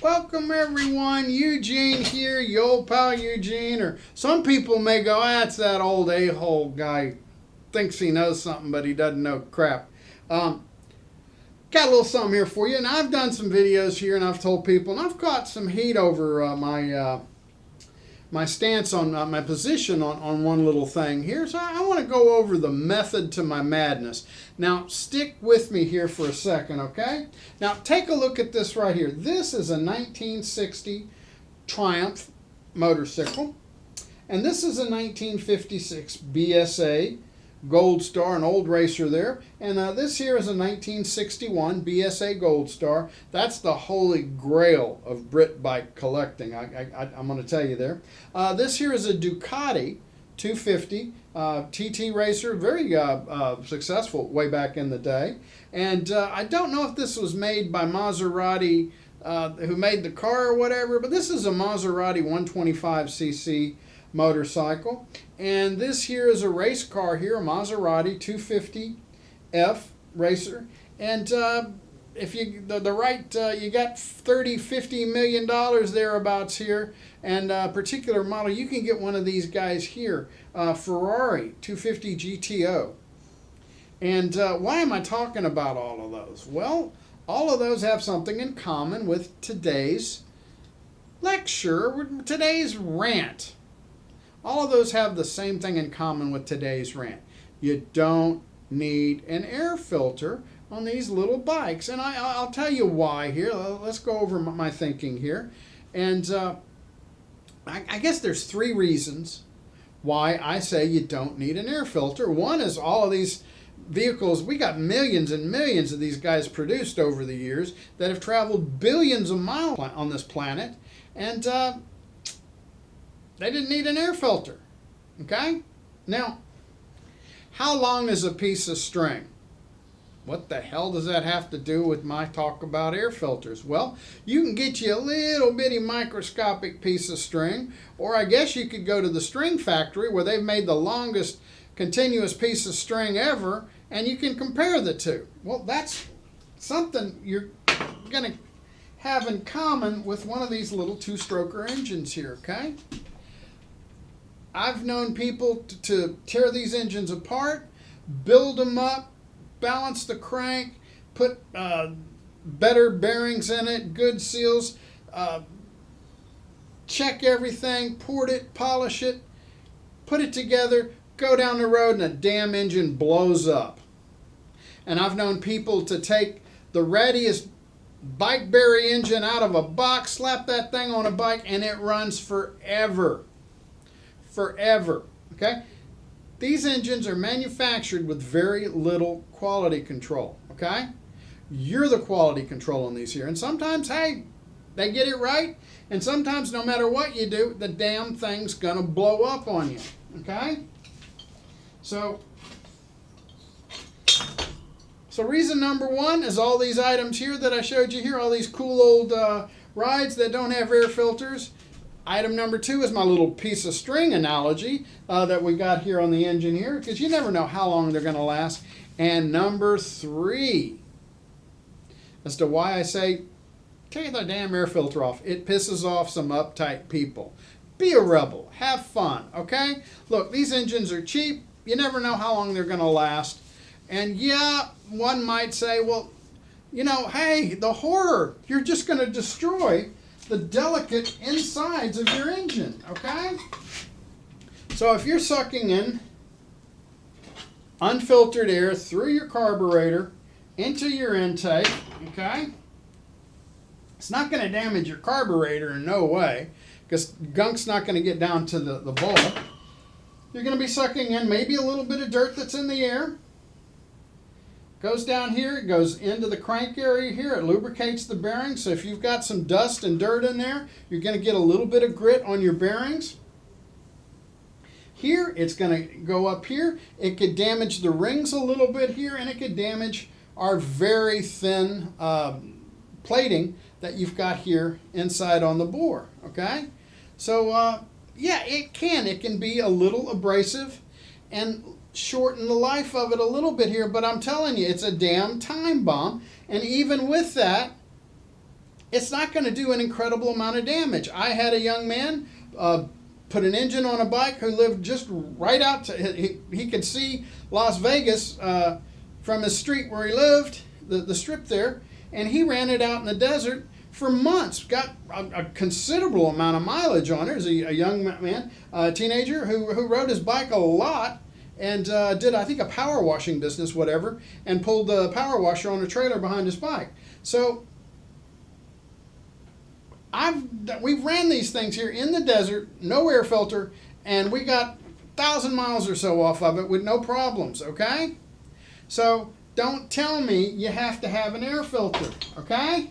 Welcome everyone, Eugene here, your old pal Eugene, or some people may go, that's that old a-hole guy, thinks he knows something but he doesn't know crap. Got a little something here for you, and I've done some videos here and I've told people, and I've caught some heat over my stance on my position on one little thing here. So I want to go over the method to my madness. Now stick with me here for a second, okay? Now take a look at this right here. This is a 1960 Triumph motorcycle, and this is a 1956 BSA Gold Star, an old racer there, and this here is a 1961 BSA Gold Star. That's the holy grail of Brit bike collecting, I'm going to tell you there. This here is a Ducati 250 TT racer, very successful way back in the day. And I don't know if this was made by Maserati, who made the car or whatever, but this is a Maserati 125cc motorcycle, and this here is a race car here, a Maserati 250F racer, and if you you got 30-50 million dollars thereabouts here, and a particular model, you can get one of these guys here, Ferrari 250 GTO. And why am I talking about all of those? Well, all of those have something in common with today's lecture, today's rant. All of those have the same thing in common with today's rant. You don't need an air filter on these little bikes. And I'll tell you why here. Let's go over my thinking here. And I guess there's three reasons why I say you don't need an air filter. One is all of these vehicles, we got millions and millions of these guys produced over the years that have traveled billions of miles on this planet. And they didn't need an air filter, okay? Now, how long is a piece of string? What the hell does that have to do with my talk about air filters? Well, you can get you a little bitty microscopic piece of string, or I guess you could go to the string factory where they've made the longest continuous piece of string ever, and you can compare the two. Well, that's something you're going to have in common with one of these little two-stroker engines here, okay? I've known people to tear these engines apart, build them up, balance the crank, put better bearings in it, good seals, check everything, port it, polish it, put it together, go down the road, and a damn engine blows up. And I've known people to take the readiest bike berry engine out of a box, slap that thing on a bike, and it runs forever. Forever, okay? These engines are manufactured with very little quality control, okay? You're the quality control on these here. And sometimes, hey, they get it right, and sometimes no matter what you do, the damn thing's gonna blow up on you, okay? So reason number one is all these items here that I showed you here, all these cool old rides that don't have air filters. Item number two is my little piece of string analogy that we got here on the engine here, because you never know how long they're going to last. And number three, as to why I say, take the damn air filter off. It pisses off some uptight people. Be a rebel. Have fun, okay? Look, these engines are cheap. You never know how long they're going to last. And yeah, one might say, well, you know, hey, the horror. You're just going to destroy the delicate insides of your engine, okay? So if you're sucking in unfiltered air through your carburetor into your intake, okay, it's not going to damage your carburetor in no way, because gunk's not going to get down to the bowl. You're going to be sucking in maybe a little bit of dirt that's in the air. Goes down here, it goes into the crank area here, it lubricates the bearings. So if you've got some dust and dirt in there, you're going to get a little bit of grit on your bearings. Here, it's going to go up here. It could damage the rings a little bit here, and it could damage our very thin plating that you've got here inside on the bore, okay? So, yeah, it can be a little abrasive and shorten the life of it a little bit here, but I'm telling you, it's a damn time bomb. And even with that, it's not going to do an incredible amount of damage. I had a young man put an engine on a bike who lived just right out to, he could see Las Vegas from his street where he lived, the strip there, and he ran it out in the desert for months. Got a considerable amount of mileage on it. As a young man, a teenager who rode his bike a lot and did, I think, a power washing business, whatever, and pulled the power washer on a trailer behind his bike. So we've ran these things here in the desert, no air filter, and we got 1,000 miles or so off of it with no problems, okay? So don't tell me you have to have an air filter, okay?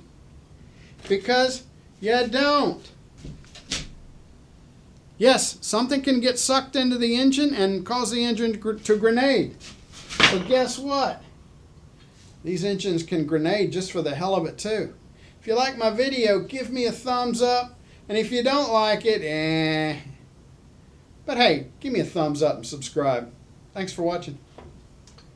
Because you don't. Yes, something can get sucked into the engine and cause the engine to grenade. But guess what? These engines can grenade just for the hell of it too. If you like my video, give me a thumbs up. And if you don't like it, But hey, give me a thumbs up and subscribe. Thanks for watching.